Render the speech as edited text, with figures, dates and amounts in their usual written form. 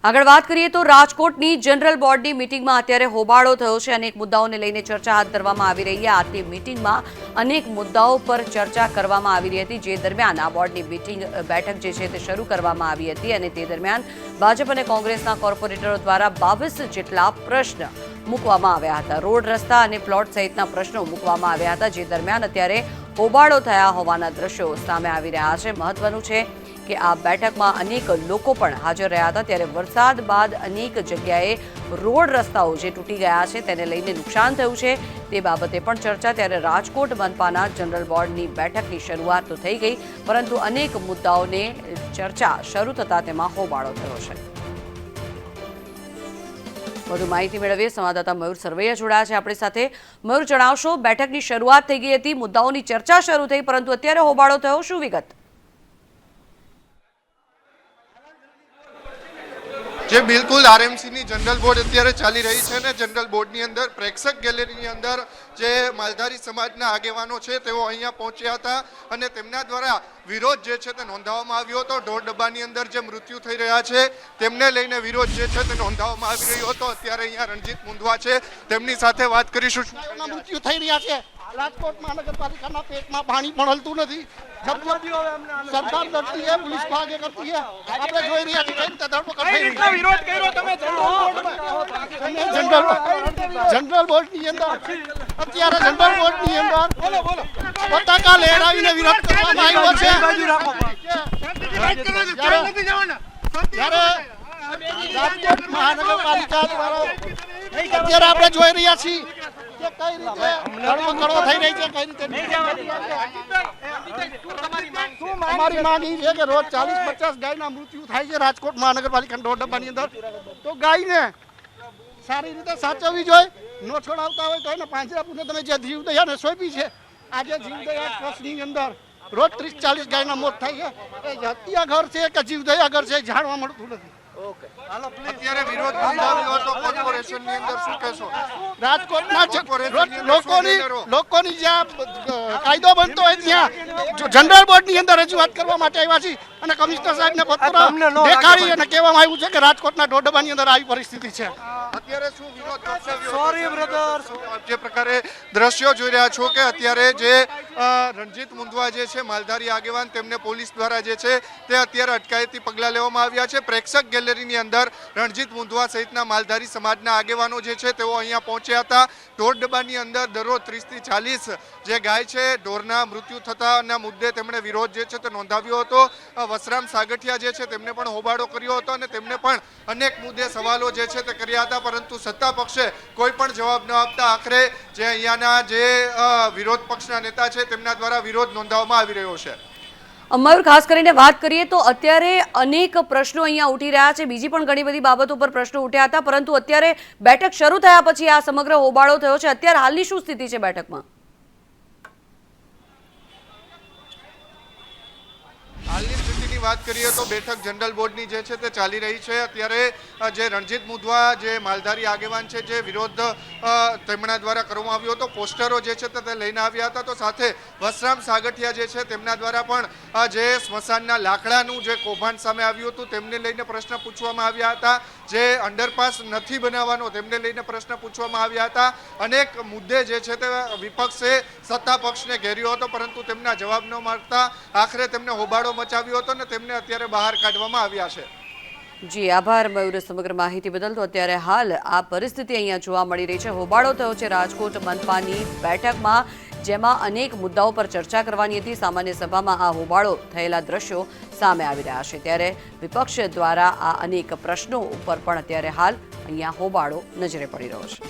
આગળ વાત કરીએ તો રાજકોટની જનરલ બોર્ડની મીટિંગમાં અત્યારે હોબાળો થયો છે। અનેક મુદ્દાઓને લઈને ચર્ચા હાથ ધરવામાં આવી રહી છે। આજની મીટિંગમાં અનેક મુદ્દાઓ પર ચર્ચા કરવામાં આવી રહી હતી, જે દરમિયાન આ બોર્ડની બેઠક જે છે તે શરૂ કરવામાં આવી હતી અને તે દરમિયાન ભાજપ અને કોંગ્રેસના કોર્પોરેટરો દ્વારા 22 જેટલા પ્રશ્ન મૂકવામાં આવ્યા હતા। રોડ, રસ્તા અને પ્લોટ સહિતના પ્રશ્નો મૂકવામાં આવ્યા હતા, જે દરમિયાન અત્યારે હોબાળો થયા હોવાના દ્રશ્યો સામે આવી રહ્યા છે। મહત્વનું છે કે આ બેઠકમાં અનેક લોકો પણ હાજર રહ્યા હતા, ત્યારે વરસાદ બાદ અનેક જગ્યાએ રોડ રસ્તાઓ જે તૂટી ગયા છે તેને લઈને નુકસાન થયું છે તે બાબતે પણ ચર્ચા। ત્યારે રાજકોટ મનપાના જનરલ બોર્ડની બેઠકની શરૂઆત તો થઈ ગઈ, પરંતુ અનેક મુદ્દાઓને ચર્ચા શરૂ થતા તેમાં હોબાળો થયો છે। વધુ માહિતી મેળવીએ સંવાદદાતા મયુર સરવૈયા જોડાયા છે આપણી સાથે। મયુર, જણાવશો, બેઠકની શરૂઆત થઈ ગઈ હતી, મુદ્દાઓની ચર્ચા શરૂ થઈ, પરંતુ અત્યારે હોબાળો થયો, શું વિગત? જે બિલકુલ આરએમસીની જનરલ બોર્ડ અત્યારે ચાલી રહી છે ને જનરલ બોર્ડની અંદર પ્રેક્ષક ગેલેરીની અંદર જે માલધારી સમાજના આગેવાનો છે તેઓ અહીંયા પહોંચ્યા હતા અને તેમના દ્વારા વિરોધ જે છે તે નોંધાવવામાં આવ્યો હતો। ઢોર ડબ્બાની અંદર જે મૃત્યુ થઈ રહ્યા છે તેમને લઈને વિરોધ જે છે તે નોંધાવવામાં આવી રહ્યો હતો। અત્યારે અહીંયા રણજીત મુંદવા છે, તેમની સાથે વાત કરીશું। મૃત્યુ થઈ રહ્યા છે રાજકોટ મહાનગરપાલિકાના પેટમાં પાણી પણ હલતું નથી। સરકાર લડતી છે, પોલીસ ભાગે કરતી છે, આપણે જોઈ રહ્યા છીએ કઈ રીતે ધરપકડ થઈ રહી છે। વિરોધ કર્યો તમે જનરલ બોર્ડની અંદર અત્યારે જનરલ બોર્ડની અંદર પતાકા લહેરાવીને વિરોધ કરવામાં આવ્યો છે। જ્યારે રાજકોટ મહાનગરપાલિકા દ્વારા અત્યારે આપણે જોઈ રહ્યા છીએ કે કઈ રીતે ધરપકડો થઈ રહી છે, કઈ રીતે અમારી માંગ એ છે કે રોજ 40-50 ગાયના મૃત્યુ થાય છે રાજકોટ મહાનગરપાલિકાના ઢોર ડબ્બાની અંદર, તો ગાયને સારી રીતે સાચવવી જોઈએ। ન છોડાવતા હોય તો એને પાંજરાપુરને તમે જે જીવદયાને સોંપી છે, આજે જીવદયા ટ્રસ્ટની અંદર રોજ 30-40 ગાયના મોત થાય છે। એ હત્યા ઘર છે કે જીવદયા ઘર છે જાણવા મળતું નથી। અત્યારે વિરોધ નોંધાવ્યો હતો કોર્પોરેશનની અંદર, શું કહેશો? રાજકોટમાં લોકોની જ્યાં કાયદો બનતો હોય ત્યાં જનરલ બોર્ડની અંદર રજૂઆત કરવા માટે આવ્યા છીએ અને કમિશનર સાહેબને પત્ર દેખાડી અને કહેવામાં આવ્યું છે કે રાજકોટના ઢોર ડબ્બાની અંદર આવી પરિસ્થિતિ છે। અત્યારે શું વિરોધ દર્શાવ્યો? જે પ્રકારે દ્રશ્યો જોઈ રહ્યા છો કે અત્યારે જે રણજીત મુંદવા જે છે માલધારી આગેવાન, તેમને પોલીસ દ્વારા જે છે તે અત્યારે અટકાયતી પગલાં લેવામાં આવ્યા છે। પ્રેક્ષક ગેલેરીની અંદર રણજીત મુંદવા સહિતના માલધારી સમાજના આગેવાનો જે છે તેઓ અહીંયા પહોંચ્યા હતા। ઢોર ડબ્બાની અંદર દરરોજ 30 થી 40 જે ગાય છે ઢોરના મૃત્યુ થતાના મુદ્દે તેમણે વિરોધ જે છે તે નોંધાવ્યો હતો। વસરામ સાગઠિયા જે છે તેમને પણ હોબાળો કર્યો હતો અને તેમને પણ અનેક મુદ્દે સવાલો જે છે તે કર્યા હતા, પરંતુ સત્તા પક્ષે કોઈ પણ જવાબ ન આપતા આખરે જે અહીંયાના જે વિરોધ પક્ષના નેતા છે તેમના દ્વારા વિરોધ નોંધાવવામાં આવી રહ્યો છે। મયુર, ખાસ કરીને વાત કરીએ તો અત્યારે અનેક પ્રશ્નો અહીંયા ઉઠી રહ્યા છે, બીજી પણ ઘણી બધી બાબતો પર પ્રશ્નો ઉઠ્યા હતા, પરંતુ અત્યારે બેઠક શરૂ થયા પછી આ સમગ્ર હોબાળો થયો છે। અત્યારે હાલની શું સ્થિતિ છે બેઠકમાં? હાલની સ્થિતિની વાત કરીએ તો બેઠક જનરલ બોર્ડની જે છે તે ચાલી રહી છે। અત્યારે જે રણજીત મુંદવા જે માલધારી આગેવાન છે, જે વિરોધ તેમના દ્વારા કરવામાં આવ્યો હતો, પોસ્ટરો જે છે તે લઈને આવ્યા હતા, તો સાથે વસરામ સાગઠિયા જે છે તેમના દ્વારા પણ જે સ્મશાનના લાકડાનું જે કૌભાંડ સામે આવ્યું હતું તેમને લઈને પ્રશ્ન પૂછવામાં આવ્યા હતા। જે અંડરપાસ નથી બનાવવાનો તેમને લઈને પ્રશ્ન પૂછવામાં આવ્યા હતા। અનેક મુદ્દે જે છે તે વિપક્ષે સત્તા પક્ષને ઘેર્યો હતો, પરંતુ તેમના જવાબ ન મળતા આખરે તેમને હોબાળો મચાવ્યો હતો ને તેમને અત્યારે બહાર કાઢવામાં આવ્યા છે। જી આભાર મયુર સમગ્ર માહિતી બદલ। તો અત્યારે હાલ આ પરિસ્થિતિ અહીંયા જોવા મળી રહી છે। હોબાળો થયો છે રાજકોટ મનપાની બેઠકમાં, જેમાં અનેક મુદ્દાઓ પર ચર્ચા કરવાની હતી। સામાન્ય સભામાં આ હોબાળો થયેલા દ્રશ્યો સામે આવી રહ્યા છે, ત્યારે વિપક્ષ દ્વારા આ અનેક પ્રશ્નો ઉપર પણ અત્યારે હાલ અહીંયા હોબાળો નજરે પડી રહ્યો છે।